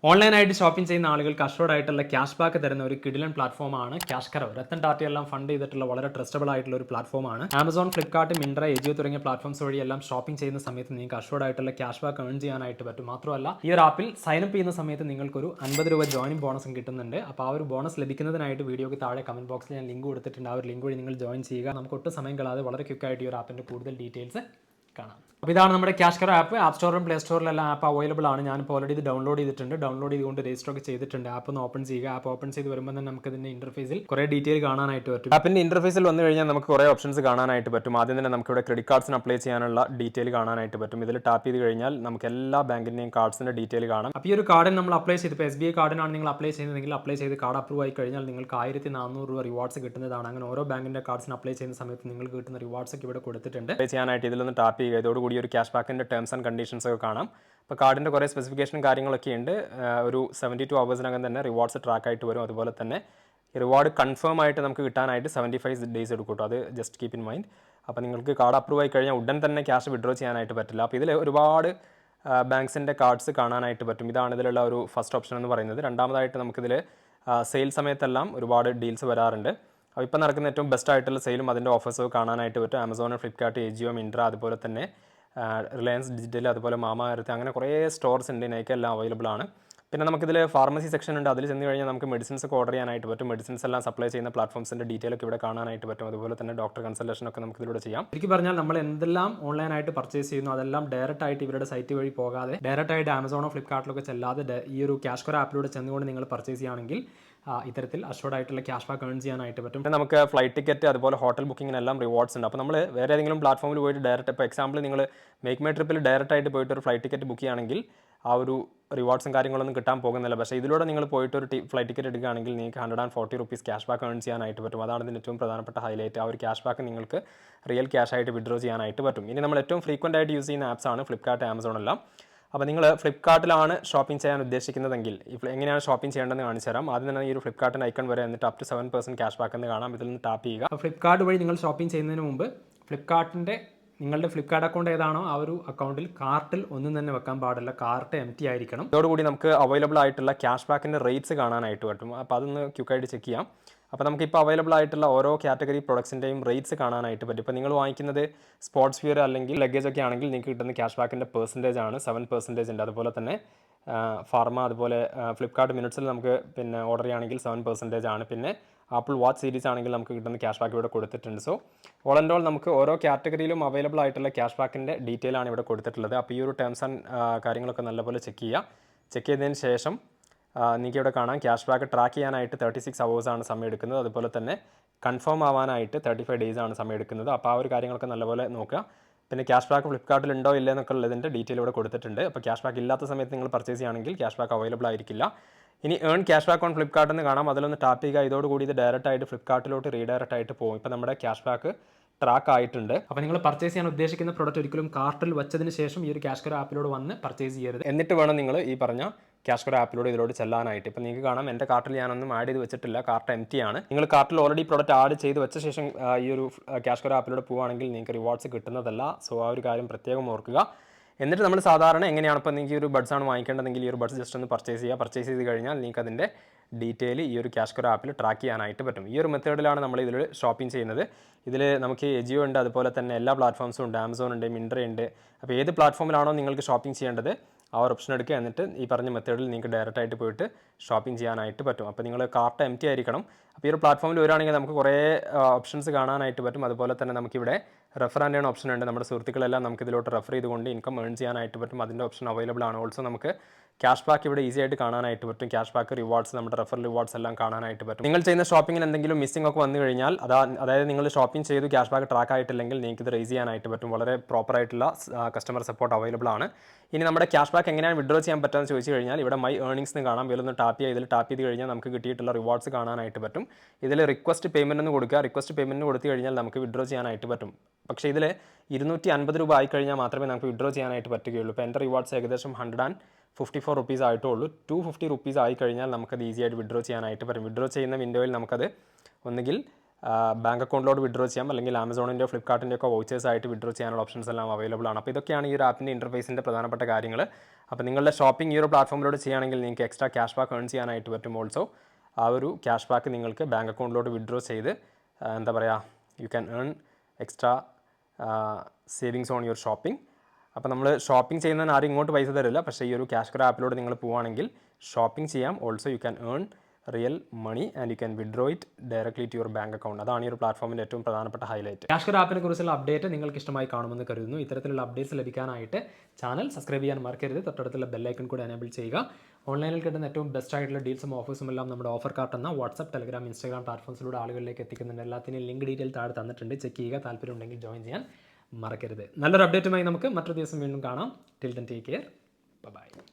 ഓൺലൈനായിട്ട് ഷോപ്പിംഗ് ചെയ്യുന്ന ആളുകൾക്ക് അഷ്വർഡ് ആയിട്ടുള്ള ക്യാഷ് ബാക്ക് തരുന്ന ഒരു കിടിലൻ പ്ലാറ്റ്ഫോമാണ് ക്യാഷ് കറോ. രത്തൻ ടാറ്റയെല്ലാം ഫണ്ട് ചെയ്തിട്ടുള്ള വളരെ ട്രസ്റ്റബിൾ ആയിട്ടുള്ള ഒരു പ്ലാറ്റ്ഫോമാണ്. ആമസോൺ, ഫ്ലിപ്കാർട്ട്, മിൻട്ര, എജിയോ തുടങ്ങിയ പ്ലാറ്റ്ഫോംസ് വഴിയെല്ലാം ഷോപ്പിംഗ് ചെയ്യുന്ന സമയത്ത് നിങ്ങൾക്ക് അഷ്വർഡ് ആയിട്ടുള്ള ക്യാഷ് ബാക്ക് ഏൺ ചെയ്യാനായിട്ട് പറ്റും. മാത്രമല്ല ഈ ഒരു ആപ്പിൽ സൈൻ അപ്പ് ചെയ്യുന്ന സമയത്ത് നിങ്ങൾക്കൊരു 50 രൂപ ജോയിനിങ് ബോണസും കിട്ടുന്നുണ്ട്. അപ്പോൾ ആ ഒരു ബോണസ് ലഭിക്കുന്നതിനായിട്ട് വീഡിയോക്ക് താഴെ കമന്റ് ബോക്സിൽ ഞാൻ ലിങ്ക് കൊടുത്തിട്ടുണ്ട്. ആ ഒരു ലിങ്ക് വഴി നിങ്ങൾ ജോയിൻ ചെയ്യുക. നമുക്ക് ഒട്ടും സമയം കളയാതെ വളരെ ക്വിക്കായിട്ട് ഈ ഒരു ആപ്പിന്റെ കൂടുതൽ ഡീറ്റെയിൽസ് കാണാം. അപ്പോൾ ഇതാണ് നമ്മുടെ ക്യാഷ് കറോ ആപ്പ്. ആപ്പ് സ്റ്റോറിലും പ്ലേ സ്റ്റോറിലെല്ലാം ആപ്പ് അവൈലബിൾ ആണ്. ഞാനിപ്പോൾ ഓൾറെഡി ഇത് ഡൗൺലോഡ് ചെയ്തിട്ടുണ്ട്. ഡൗൺലോഡ് ചെയ്തുകൊണ്ട് രജിസ്റ്റർ ഒക്കെ ചെയ്തിട്ടുണ്ട്. ആപ്പ് ഒന്ന് ഓപ്പൺ ചെയ്യുക. ആപ്പ് ഓപ്പൺ ചെയ്ത് വരുമ്പോൾ തന്നെ നമുക്ക് ഇതിന്റെ ഇന്റർഫേസിൽ കുറേ ഡീറ്റെയിൽ കാണാനായിട്ട് പറ്റും. ആപ്പിന്റെ ഇന്റർഫേസിൽ വന്നു കഴിഞ്ഞാൽ നമുക്ക് കുറേ ഓപ്ഷൻസ് കാണാനായിട്ട് പറ്റും. ആദ്യം തന്നെ നമുക്ക് ഇവിടെ ക്രെഡിറ്റ് കാർഡ്സിന് അപ്ലൈ ചെയ്യാനുള്ള ഡീറ്റെയിൽ കാണാനായിട്ട് പറ്റും. ഇതിൽ ടാപ്പ് ചെയ്ത് കഴിഞ്ഞാൽ നമുക്ക് എല്ലാ ബാങ്കിന്റെയും കാർഡ്സിന്റെ ഡീറ്റെയിൽ കാണാം. അപ്പോൾ ഈ ഒരു കാർഡിന് നമ്മൾ അപ്ലൈ ചെയ്ത് ഇപ്പോൾ SBI കാർഡിനാണ് നിങ്ങൾ അപ്ലൈ ചെയ്യുന്നതെങ്കിൽ അപ്ലൈ ചെയ്ത് കാർഡ് അപ്രൂവ് ആയി കഴിഞ്ഞാൽ നിങ്ങൾക്ക് 1400 രൂപ റിവാർഡ്സ് കിട്ടുന്നതാണ്. അങ്ങനെ ഓരോ ബാങ്കിന്റെ കാർഡ്സിന് അപ്ലൈ ചെയ്യുന്ന സമയത്ത് നിങ്ങൾക്ക് കിട്ടുന്ന റിവാർഡ്സ് ഒക്കെ ഇവിടെ കൊടുത്തിട്ടുണ്ട്. അപ്ലൈ ചെയ്യാനായിട്ട് ഇതിലൊന്ന് ടാപ്പ് ചെയ്യുക. ഇതോടുകൂടി ഒരു ക്യാഷ് ബാക്കിന്റെ ടേംസ് ആൻഡ് കണ്ടീഷൻസ് ഒക്കെ കാണാം. അപ്പോൾ കാർഡിൻ്റെ കുറേ സ്പെസിഫിക്കേഷനും കാര്യങ്ങളൊക്കെ ഉണ്ട്. ഒരു 72 അവേഴ്സിനകം തന്നെ റിവാർഡ്സ് ട്രാക്ക് ആയിട്ട് വരും. അതുപോലെ തന്നെ റിവാർഡ് കൺഫേം ആയിട്ട് നമുക്ക് കിട്ടാനായിട്ട് 75 ഡേയ്സ് എടുക്കും കേട്ടോ. അത് ജസ്റ്റ് കീപ്പ് ഇൻ മൈൻഡ്. അപ്പോൾ നിങ്ങൾക്ക് കാർഡ് അപ്രൂവ് ആയി കഴിഞ്ഞാൽ ഉടൻ തന്നെ ക്യാഷ് വിഡ്രോ ചെയ്യാനായിട്ട് പറ്റില്ല. അപ്പോൾ ഇതിൽ ഒരുപാട് ബാങ്ക്സിൻ്റെ കാർഡ്സ് കാണാനായിട്ട് പറ്റും. ഇതാണ് ഇതിലുള്ള ഒരു ഫസ്റ്റ് ഓപ്ഷൻ എന്ന് പറയുന്നത്. രണ്ടാമതായിട്ട് നമുക്കിതിൽ സെയിൽ സമയത്തെല്ലാം ഒരുപാട് ഡീൽസ് വരാറുണ്ട്. അപ്പോൾ ഇപ്പോൾ നടക്കുന്ന ഏറ്റവും ബെസ്റ്റ് ആയിട്ടുള്ള സെയിലും അതിൻ്റെ ഓഫേഴ്സൊക്കെ കാണാനായിട്ട് പറ്റും. ആമസോൺ, ഫ്ലിപ്കാർട്ട്, എജിയോ, മിൻട്ര, അതുപോലെ തന്നെ റിലയൻസ് ഡിജിറ്റൽ, അതുപോലെ മാമാ എർത്ത്, അങ്ങനെ കുറേ സ്റ്റോർസ് ഉണ്ട്. ഇതിനൊക്കെ എല്ലാം അവൈലബിൾ ആണ്. പിന്നെ നമുക്കിതിൽ ഫാർമസി സെക്ഷൻ ഉണ്ട്. അതിൽ ചെന്ന് കഴിഞ്ഞാൽ നമുക്ക് മെഡിസിൻസ് ഒക്കെ ഓർഡർ ചെയ്യാനായിട്ട് പറ്റും. മെഡിസിൻസ് എല്ലാം സപ്ലൈ ചെയ്യുന്ന പ്ലാറ്റ്ഫോംസിൻ്റെ ഡീറ്റെയിൽ ഒക്കെ ഇവിടെ കാണാനായിട്ട് പറ്റും. അതുപോലെ തന്നെ ഡോക്ടർ കൺസൾട്ടേഷൻ ഒക്കെ നമുക്ക് ഇതിലൂടെ ചെയ്യാം. ശരിക്കും പറഞ്ഞാൽ നമ്മൾ എന്തെല്ലാം ഓൺലൈനായിട്ട് പർച്ചേസ് ചെയ്യുന്നു അതെല്ലാം ഡയറക്റ്റ് ആയിട്ട് ഇവരുടെ സൈറ്റ് വഴി പോകാതെ ഡയറക്റ്റ് ആയിട്ട് ആമസോണോ ഫ്ലിപ്കാർട്ടിലൊക്കെ ചെല്ലാതെ ഈ ഒരു ക്യാഷ് കറോ ആപ്പിലൂടെ ചെന്നുകൊണ്ട് നിങ്ങൾ പർച്ചേസ് ചെയ്യുകയാണെങ്കിൽ ഇത്തരത്തിൽ അഷ്വർഡ് ആയിട്ടുള്ള ക്യാഷ് ബാക്ക് ഏൺ ചെയ്യാനായിട്ട് പറ്റും. നമുക്ക് ഫ്ലൈറ്റ് ടിക്കറ്റ്, അതുപോലെ ഹോട്ടൽ ബുക്കിങ്ങിനെല്ലാം റിവാർഡ്സ് ഉണ്ട്. അപ്പോൾ നമ്മൾ വേറെ ഏതെങ്കിലും പ്ലാറ്റ്ഫോമിൽ പോയിട്ട് ഡയറക്റ്റ്, ഇപ്പോൾ എക്സാമ്പിൾ നിങ്ങൾ മേക്ക് മൈ ട്രിപ്പിൽ ഡയറക്റ്റ് ആയിട്ട് പോയിട്ട് ഒരു ഫ്ലൈറ്റ് ടിക്കറ്റ് ബുക്ക് ചെയ്യുകയാണെങ്കിൽ ആ ഒരു റിവാർഡ്സും കാര്യങ്ങളൊന്നും കിട്ടാൻ പോകുന്നില്ല. പക്ഷേ ഇതിലൂടെ നിങ്ങൾ പോയിട്ട് ഒരു ഫ്ലൈറ്റ് ടിക്കറ്റ് എടുക്കുകയാണെങ്കിൽ നിങ്ങൾക്ക് 140 റുപ്പീസ് ക്യാഷ് ബാക്ക് ഏൺ ചെയ്യാനായിട്ട് പറ്റും. അതാണ് ഇതിൻ്റെ ഏറ്റവും പ്രധാനപ്പെട്ട ഹൈലൈറ്റ്. ആ ഒരു ക്യാഷ് ബാക്ക് നിങ്ങൾക്ക് റിയൽ ക്യാഷ് ആയിട്ട് വിഡ്രോ ചെയ്യാനായിട്ട് പറ്റും. ഇനി നമ്മൾ ഏറ്റവും ഫ്രീക്വൻ്റ് ആയിട്ട് യൂസ് ചെയ്യുന്ന ആപ്സാണ് ഫ്ലിപ്കാർട്ട്, ആമസോൺ എല്ലാം. അപ്പോൾ നിങ്ങൾ ഫ്ലിപ്കാർട്ടിലാണ് ഷോപ്പിംഗ് ചെയ്യാൻ ഉദ്ദേശിക്കുന്നതെങ്കിൽ എങ്ങനെയാണ് ഷോപ്പിംഗ് ചെയ്യേണ്ടതെന്ന് കാണിച്ചു തരാം. ആദ്യം തന്നെ ഈ ഒരു ഫ്ലിപ്കാർട്ടിന് ഐക്കൺ വരെ, എന്നിട്ട് അപ് ടു 7% ക്യാഷ് ബാക്ക് എന്ന് കാണാം. ഇതിൽ നിന്ന് ടാപ്പ് ചെയ്യുക. അപ്പോൾ ഫ്ലിപ്കാർട്ട് വഴി നിങ്ങൾ ഷോപ്പിംഗ് ചെയ്യുന്നതിന് മുമ്പ് നിങ്ങളുടെ ഫ്ലിപ്കാർട്ട് അക്കൗണ്ട് ഏതാണോ ആ ഒരു അക്കൗണ്ടിൽ കാർട്ടിൽ ഒന്നും തന്നെ വെക്കാൻ പാടില്ല. കാർട്ട് എംപ്റ്റി ആയിരിക്കണം. ഇതോടുകൂടി നമുക്ക് അവൈലബിൾ ആയിട്ടുള്ള ക്യാഷ് ബാക്കിൻ്റെ റേറ്റ്സ് കാണാനായിട്ട് പറ്റും. അപ്പോൾ അതൊന്ന് ക്വിക്കായിട്ട് ചെക്ക് ചെയ്യാം. അപ്പോൾ നമുക്കിപ്പോൾ അവൈലബിൾ ആയിട്ടുള്ള ഓരോ കാറ്റഗറി പ്രൊഡക്ട്സിൻ്റെയും റേറ്റ്സ് കാണാനായിട്ട് പറ്റും. ഇപ്പോൾ നിങ്ങൾ വാങ്ങിക്കുന്നത് സ്പോർട്സ് വിയർ അല്ലെങ്കിൽ ലഗേജ് ഒക്കെ ആണെങ്കിൽ നിങ്ങൾക്ക് കിട്ടുന്ന ക്യാഷ് ബാക്കിൻ്റെ പെർസെൻറ്റേജ് ആണ് 7% ഉണ്ട്. അതുപോലെ തന്നെ ഫാർമ, അതുപോലെ ഫ്ലിപ്കാർട്ട് മിനിറ്റ്സിൽ നമുക്ക് പിന്നെ ഓർഡർ ചെയ്യുകയാണെങ്കിൽ 7% ആണ്. പിന്നെ ആപ്പിൾ വാച്ച് സീരീസ് ആണെങ്കിൽ നമുക്ക് കിട്ടുന്ന ക്യാഷ് ബാക്ക് ഇവിടെ കൊടുത്തിട്ടുണ്ട്. സോ ഓൾ ആൻഡ് ഓൾ നമുക്ക് ഓരോ കാറ്റഗറിയിലും അവൈലബിൾ ആയിട്ടുള്ള ക്യാഷ് ബാക്കിൻ്റെ ഡീറ്റെയിൽ ആണ് ഇവിടെ കൊടുത്തിട്ടുള്ളത്. അപ്പോൾ ഈ ഒരു ടേംസ് ആൻഡ് കാര്യങ്ങളൊക്കെ നല്ലപോലെ ചെക്ക് ചെയ്യുക. ചെക്ക് ചെയ്തതിന് ശേഷം നിങ്ങൾക്ക് ഇവിടെ കാണാം ക്യാഷ് ബാക്ക് ട്രാക്ക് ചെയ്യാനായിട്ട് 36 അവേഴ്സാണ് സമയം എടുക്കുന്നത്. അതുപോലെ തന്നെ കൺഫേം ആവാനായിട്ട് 35 ഡേയ്സ് ആണ് സമയം എടുക്കുന്നത്. അപ്പോൾ ആ ഒരു കാര്യങ്ങളൊക്കെ നല്ലപോലെ നോക്കുക. പിന്നെ ക്യാഷ് ബാക്ക് ഫ്ലിപ്കാർട്ടിൽ ഉണ്ടോ ഇല്ല എന്നൊക്കെ ഉള്ളതിൻ്റെ ഡീറ്റെയിൽ ഇവിടെ കൊടുത്തിട്ടുണ്ട്. അപ്പോൾ ക്യാഷ് ബാക്ക് ഇല്ലാത്ത സമയത്ത് നിങ്ങൾ പർച്ചേസ് ചെയ്യുകയാണെങ്കിൽ ക്യാഷ് ബാക്ക് അവൈലബിൾ ആയിരിക്കില്ല. ഇനി earn cash back on Flipkart എന്ന് കാണാം. അതിലൊന്ന് ടാപ്പ് ചെയ്യുക. ഇതോടുകൂടി ഇത് ഡയറക്റ്റ് ആയിട്ട് ഫ്ലിപ്കാർട്ടിലോട്ട് റീഡയറക്റ്റ് ആയിട്ട് പോകും. ഇപ്പോൾ നമ്മുടെ ക്യാഷ് ബാക്ക് ട്രാക്ക് ആയിട്ടുണ്ട്. അപ്പോൾ നിങ്ങൾ പർച്ചേസ് ചെയ്യാൻ ഉദ്ദേശിക്കുന്ന പ്രോഡക്റ്റ് ഒരിക്കലും കാർട്ടിൽ വെച്ചതിന് ശേഷം ഈ ഒരു ക്യാഷ് കറോ ആപ്പിലൂടെ വന്ന് പർച്ചേസ് ചെയ്യരുത്. എന്നിട്ട് വേണം നിങ്ങൾ ഈ പറഞ്ഞ ക്യാഷ് കറോ ആപ്പിലൂടെ ഇതിലോട്ട് ചെല്ലാനായിട്ട്. ഇപ്പോൾ നിങ്ങൾക്ക് കാണാം എൻ്റെ കാർട്ടിൽ ഞാനൊന്നും ആഡ് ചെയ്ത് വെച്ചിട്ടില്ല. കാർട്ട് എംപ്റ്റി ആണ്. നിങ്ങൾ കാർട്ടിൽ ഓൾറെഡി പ്രോഡക്റ്റ് ആഡ് ചെയ്ത് വെച്ച ശേഷം ഈ ഒരു ക്യാഷ് കറോ ആപ്പിലൂടെ പോവുകയാണെങ്കിൽ നിങ്ങൾക്ക് റിവാർഡ്സ് കിട്ടുന്നതല്ല. സോ ആ ഒരു കാര്യം പ്രത്യേകം ഓർക്കുക. എന്നിട്ട് നമ്മൾ സാധാരണ എങ്ങനെയാണ്, ഇപ്പോൾ നിങ്ങൾക്ക് ഈ ഒരു ബഡ്സ് ആണ് വാങ്ങിക്കേണ്ടതെങ്കിൽ ഈ ഒരു ബഡ്സ് ജസ്റ്റ് ഒന്ന് പർച്ചേസ് ചെയ്യുക. പർച്ചേസ് ചെയ്ത് കഴിഞ്ഞാൽ നിങ്ങൾക്ക് അതിൻ്റെ ഡീറ്റെയിൽ ഈ ഒരു ക്യാഷ് കറോ ആപ്പിൽ ട്രാക്ക് ചെയ്യാനായിട്ട് പറ്റും. ഈ ഒരു മെത്തേഡിലാണ് നമ്മൾ ഇതിൽ ഷോപ്പിംഗ് ചെയ്യുന്നത്. ഇതിൽ നമുക്ക് എജിയോ ഉണ്ട്, അതുപോലെ തന്നെ എല്ലാ പ്ലാറ്റ്ഫോംസും ഉണ്ട്. ആമസോൺ ഉണ്ട്, മിൻട്ര ഉണ്ട്. അപ്പോൾ ഏത് പ്ലാറ്റ്ഫോമിലാണോ നിങ്ങൾക്ക് ഷോപ്പിംഗ് ചെയ്യേണ്ടത് ആ ഒരു ഓപ്ഷൻ എടുക്കുക. എന്നിട്ട് ഈ പറഞ്ഞ മെത്തേഡിൽ നിങ്ങൾക്ക് ഡയറക്റ്റ് ആയിട്ട് പോയിട്ട് ഷോപ്പിംഗ് ചെയ്യാനായിട്ട് പറ്റും. അപ്പോൾ നിങ്ങൾ കാർട്ട് എംപ്റ്റി ആയിരിക്കണം. അപ്പോൾ ഈ ഒരു പ്ലാറ്റ്ഫോമിൽ വരികയാണെങ്കിൽ നമുക്ക് കുറേ ഓപ്ഷൻസ് കാണാനായിട്ട് പറ്റും. അതുപോലെ തന്നെ നമുക്കിവിടെ റെഫർ ആൻഡ് ഏൺ ഓപ്ഷൻ ഉണ്ട്. നമ്മുടെ സുഹൃത്തുക്കളെല്ലാം നമുക്ക് ഇതിലോട്ട് റെഫർ ചെയ്തുകൊണ്ട് ഇൻകം ഏൺ ചെയ്യാനായിട്ട് പറ്റും. അതിൻ്റെ ഓപ്ഷൻ അവൈലബിൾ ആണ്. ഓൾസോ നമുക്ക് ക്യാഷ് ബാക്ക് ഇവിടെ ഈസി ആയിട്ട് കാണാനായിട്ട് പറ്റും. ക്യാഷ് ബാക്ക്, റിവാർഡ്സ്, നമ്മുടെ റെഫർ റിവാർഡ്സ് എല്ലാം കാണാനായിട്ട് പറ്റും. നിങ്ങൾ ചെയ്യുന്ന ഷോപ്പിങ്ങിന് എന്തെങ്കിലും മിസ്സിംഗ് ഒക്കെ വന്നു കഴിഞ്ഞാൽ അതായത് നിങ്ങൾ ഷോപ്പിംഗ് ചെയ്തു ക്യാഷ് ബാക്ക് ട്രാക്ക് ആയിട്ടില്ലെങ്കിൽ നിങ്ങൾക്ക് ഇത് റേസ് ചെയ്യാനായിട്ട് പറ്റും. വളരെ പ്രോപ്പർ ആയിട്ടുള്ള കസ്റ്റമർ സപ്പോർട്ട് അവൈലബിൾ ആണ്. ഇനി നമ്മുടെ ക്യാഷ് ബാക്ക് എങ്ങനെയാണ് വിഡ്രോ ചെയ്യാൻ പറ്റുമെന്ന് ചോദിച്ചു കഴിഞ്ഞാൽ ഇവിടെ മൈ ഏർണിംഗ്സ് എന്ന് കാണാം. ഇതിലൊന്ന് ടാപ്പ് ചെയ്യുക. ഇതിൽ ടാപ്പ് ചെയ്ത് കഴിഞ്ഞാൽ നമുക്ക് കിട്ടിയിട്ടുള്ള റിവാർഡ്സ് കാണാനായിട്ട് പറ്റും. ഇതിൽ റിക്വസ്റ്റ് പേയ്മെൻറ്റ് എന്ന് കൊടുക്കുക. റിക്വസ്റ്റ് പേയ്മെൻറ്റ് കൊടുത്തു കഴിഞ്ഞാൽ നമുക്ക് വിഡ്രോ ചെയ്യാനായിട്ട് പറ്റും. പക്ഷേ ഇതിൽ 250 രൂപ ആയി കഴിഞ്ഞാൽ മാത്രമേ നമുക്ക് വിഡ്രോ ചെയ്യാനായിട്ട് പറ്റുകയുള്ളൂ. ഇപ്പോൾ എൻ്റെ റിവാർഡ്സ് ഏകദേശം 154 റുപ്പീസ് ആയിട്ടുള്ളൂ. 250 റുപ്പീസ് ആയി കഴിഞ്ഞാൽ നമുക്കത് ഈസി ആയിട്ട് വിഡ്രോ ചെയ്യാനായിട്ട് പറ്റും. വിഡ്രോ ചെയ്യുന്ന വിൻഡോയിൽ നമുക്കത് ഒന്നുകിൽ ബാങ്ക് അക്കൗണ്ടിലോട്ട് വിഡ്രോ ചെയ്യാം, അല്ലെങ്കിൽ ആമസോണിൻ്റെ ഫ്ലിപ്കാർട്ടിൻ്റെ ഒക്കെ വൗച്ചേഴ്സ് ആയിട്ട് വിഡ്രോ ചെയ്യാനുള്ള ഓപ്ഷൻസ് എല്ലാം അവൈലബിൾ ആണ്. അപ്പോൾ ഇതൊക്കെയാണ് ഈ ഒരു ആപ്പിൻ്റെ ഇൻ്റർഫേസിൻ്റെ പ്രധാനപ്പെട്ട കാര്യങ്ങൾ. അപ്പോൾ നിങ്ങളുടെ ഷോപ്പിംഗ് ഈ ഒരു പ്ലാറ്റ്ഫോമിലൂടെ ചെയ്യുകയാണെങ്കിൽ നിങ്ങൾക്ക് എക്സ്ട്രാ ക്യാഷ് ബാക്ക് ഏൺ ചെയ്യാനായിട്ട് പറ്റും. ഓൾസോ ആ ഒരു ക്യാഷ് ബാക്ക് നിങ്ങൾക്ക് ബാങ്ക് അക്കൗണ്ടിലോട്ട് വിഡ്രോ ചെയ്ത് എന്താ പറയുക, U can earn extra savings on your shopping. അപ്പോൾ നമ്മൾ ഷോപ്പിംഗ് ചെയ്യുന്നതിന് ആരും ഇങ്ങോട്ട് പൈസ തരില്ല, പക്ഷേ ഈ ഒരു ക്യാഷ് കറോ ആപ്പിലൂടെ നിങ്ങൾ പോവുകയാണെങ്കിൽ ഷോപ്പിംഗ് ചെയ്യാം. Also you can earn real money and you can withdraw it directly to your bank account. അതാണ് ഈ ഒരു പ്ലാറ്റ്ഫോമിൻ്റെ ഏറ്റവും പ്രധാനപ്പെട്ട ഹൈലൈറ്റ്. ക്യാഷ് കറോ ആപ്പിനെ കുറിച്ചുള്ള അപ്ഡേറ്റ് നിങ്ങൾക്ക് ഇഷ്ടമായി കാണുമെന്ന് കരുതുന്നു. ഇത്തരത്തിലുള്ള അപ്ഡേറ്റ്സ് ലഭിക്കാനായിട്ട് ചാനൽ സബ്സ്ക്രൈബ് ചെയ്യാൻ മറക്കരുത്. തൊട്ടടുത്തുള്ള ബെല്ലൈക്കൺ കൂടി എനേബിൾ ചെയ്യുക. ഓൺലൈനിൽ കിട്ടുന്ന ഏറ്റവും ബെസ്റ്റ് ആയിട്ടുള്ള ഡീൽസും ഓഫേഴ്സും എല്ലാം നമ്മുടെ ഓഫർ കാർട്ട് എന്ന വാട്സ്ആപ്പ്, ടെലഗ്രാം, ഇൻസ്റ്റാഗ്രാം പ്ലാറ്റ്ഫോംസിലൂടെ ആളുകളിലേക്ക് എത്തിക്കുന്നുണ്ട്. എല്ലാത്തിനും ലിങ്ക് ഡീറ്റെയിൽ താഴെ തന്നിട്ടുണ്ട്. ചെക്ക് ചെയ്യുക. താല്പര്യം ഉണ്ടെങ്കിൽ ജോയിൻ ചെയ്യാൻ മറക്കരുത്. നല്ലൊരു അപ്ഡേറ്റുമായി നമുക്ക് മറ്റൊരു ദിവസം വീണ്ടും കാണാം. Till then take care. By.